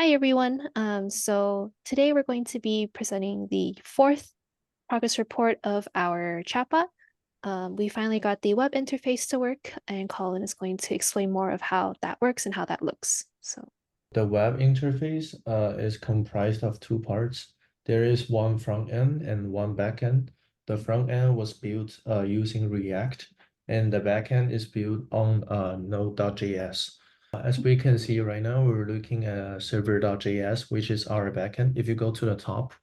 Hi, everyone. So today we're going to be presenting the fourth progress report of our chatbot. We finally got the web interface to work, and Colin is going to explain more of how that works and how that looks. So The web interface is comprised of two parts. There is one front end and one back end. The front end was built using React, and the back end is built on Node.js. As we can see right now, we're looking at server.js, which is our backend. If you go to the top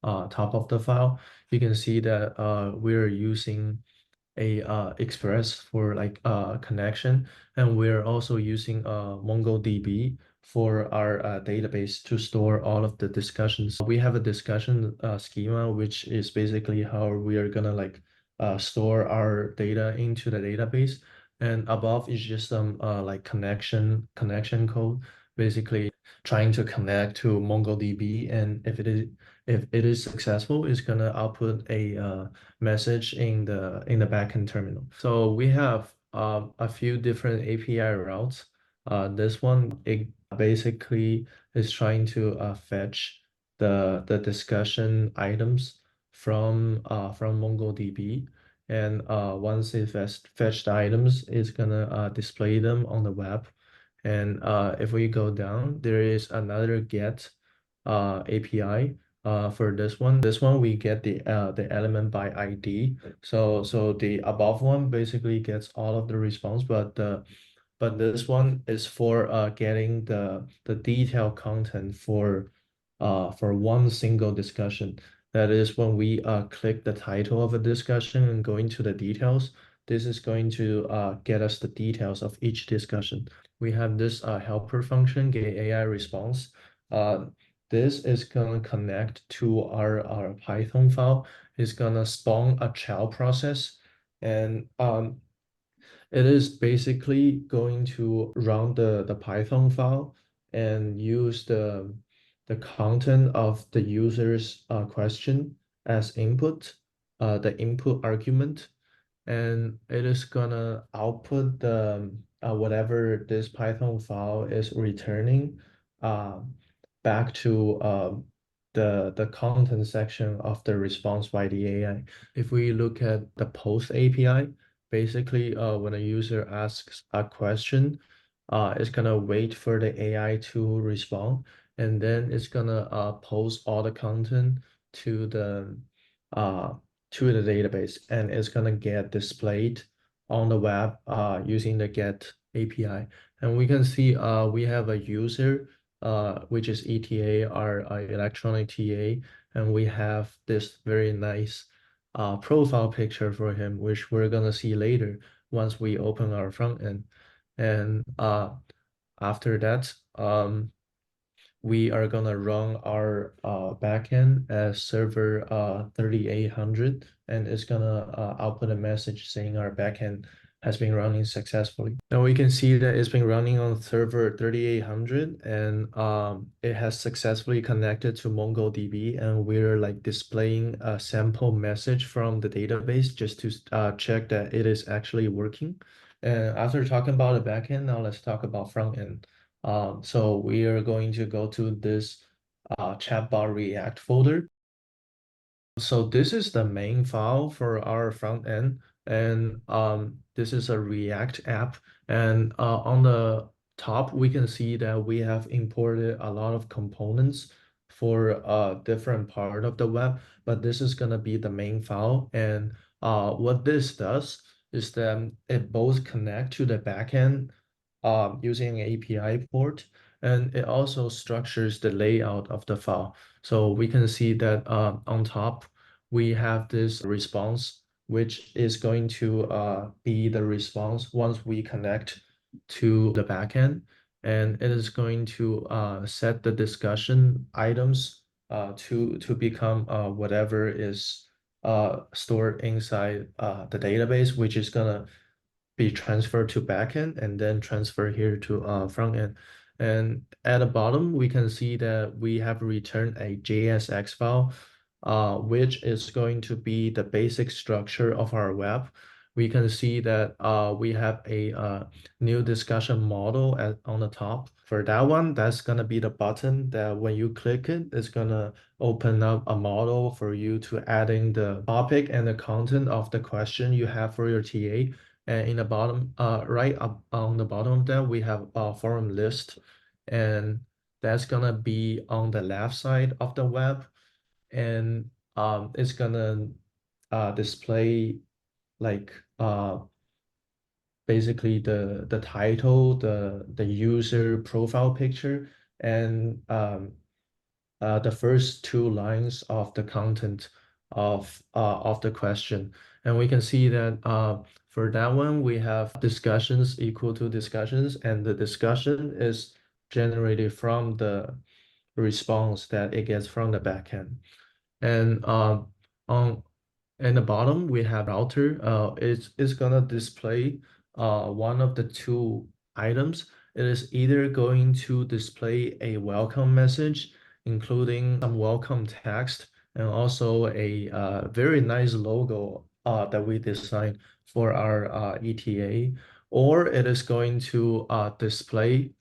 of the file, you can see that we're using a Express for like connection, and we're also using MongoDB for our database to store all of the discussions. We have a discussion schema, which is basically how we are gonna like store our data into the database. And above is just some like connection code, basically trying to connect to MongoDB. And if it is successful, it's gonna output a message in the backend terminal. So we have a few different API routes. This one, it basically is trying to fetch the discussion items from MongoDB. And once it fetch the items, it's gonna display them on the web. And if we go down, there is another get API for this one. This one we get the element by ID. So the above one basically gets all of the response, but this one is for getting the detailed content for one single discussion. That is when we click the title of a discussion and go into the details. This is going to get us the details of each discussion. We have this helper function, get AI response. This is gonna connect to our Python file. It's gonna spawn a child process, and it is basically going to run the Python file and use the content of the user's question as input, the input argument, and it is gonna output the whatever this Python file is returning uh, back to the content section of the response by the AI. If we look at the post API, basically when a user asks a question, it's gonna wait for the AI to respond, and then it's gonna post all the content to the uh, database, and it's gonna get displayed on the web using the get API. And we can see we have a user which is ETA, our electronic TA, and we have this very nice profile picture for him, which we're gonna see later once we open our front end. And after that, we are gonna run our backend as server 3800, and it's gonna output a message saying our backend has been running successfully. Now we can see that it's been running on server 3800, and it has successfully connected to MongoDB, and we're like displaying a sample message from the database just to check that it is actually working. And after talking about the backend, now let's talk about front end. So we are going to go to this chatbot React folder. So this is the main file for our front end, and this is a React app. And on the top, we can see that we have imported a lot of components for a different part of the web, but this is gonna be the main file. And what this does is that it both connect to the backend using an API port, and it also structures the layout of the file. So we can see that on top, we have this response, which is going to be the response once we connect to the backend. And it is going to set the discussion items to become whatever is stored inside the database, which is gonna be transferred to backend and then transfer here to front end. And at the bottom, we can see that we have returned a JSX file, which is going to be the basic structure of our web. we can see that we have a new discussion model on the top. For that one, that's gonna be the button that when you click it, it's gonna open up a model for you to adding the topic and the content of the question you have for your TA. And in the bottom, right up on the bottom of that, we have a forum list, and that's gonna be on the left side of the web, and it's gonna display like basically the title, the user profile picture, and the first two lines of the content of the question. And we can see that for that one, we have discussions equal to discussions, and the discussion is generated from the response that it gets from the backend. And on in the bottom, we have router. It's gonna display one of the two items. It is either going to display a welcome message, including some welcome text, and also a very nice logo that we designed for our ETA, or it is going to display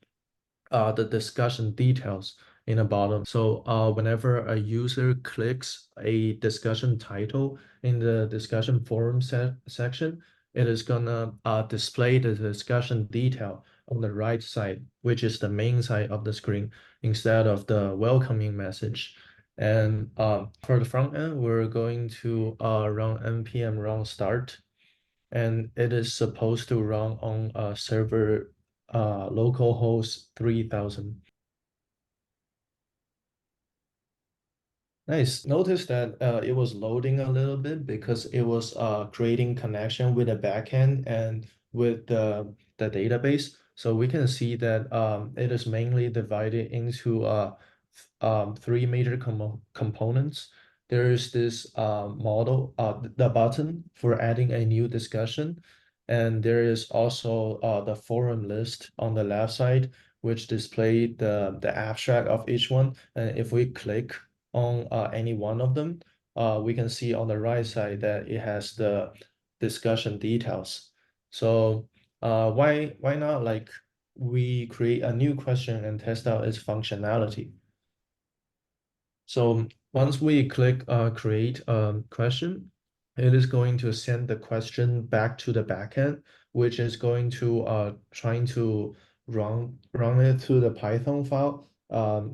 the discussion details in the bottom. So whenever a user clicks a discussion title in the discussion forum section, it is gonna display the discussion detail on the right side, which is the main side of the screen, instead of the welcoming message. And for the front end, we're going to run npm run start, and it is supposed to run on a server localhost 3000. Nice. Notice that it was loading a little bit because it was creating connection with the backend and with the database. So we can see that it is mainly divided into three major components. There is this model, the button for adding a new discussion. And there is also the forum list on the left side, which display the abstract of each one. And if we click on any one of them, we can see on the right side that it has the discussion details. So why not like we create a new question and test out its functionality? So once we click create question, it is going to send the question back to the backend, which is going to trying to run it to the Python file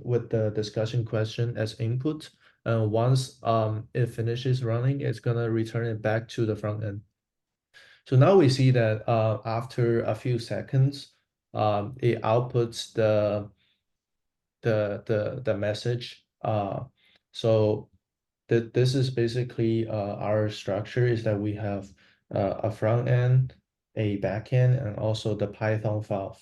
with the discussion question as input. And once it finishes running, it's gonna return it back to the front end. So now we see that after a few seconds, it outputs the message. So this is basically our structure is that we have a front end, a back end, and also the Python file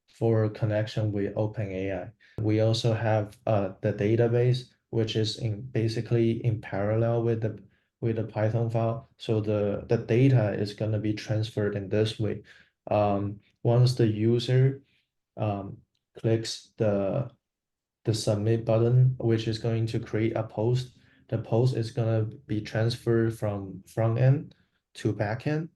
for connection with OpenAI. We also have the database, which is basically in parallel with the Python file. So the data is going to be transferred in this way. Once the user clicks the submit button, which is going to create a post. The post is going to be transferred from front end to back end,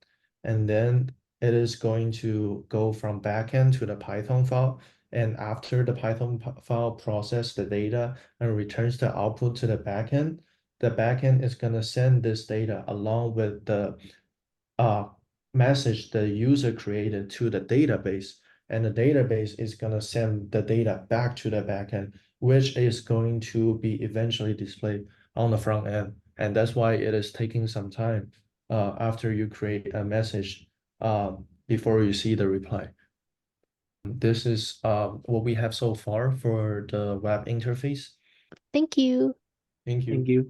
and then it is going to go from back end to the Python file. And after the Python file process the data and returns the output to the backend is going to send this data along with the message the user created to the database, and the database is going to send the data back to the backend, which is going to be eventually displayed on the front end. And that's why it is taking some time after you create a message before you see the reply. This is what we have so far for the web interface. Thank you. Thank you. Thank you.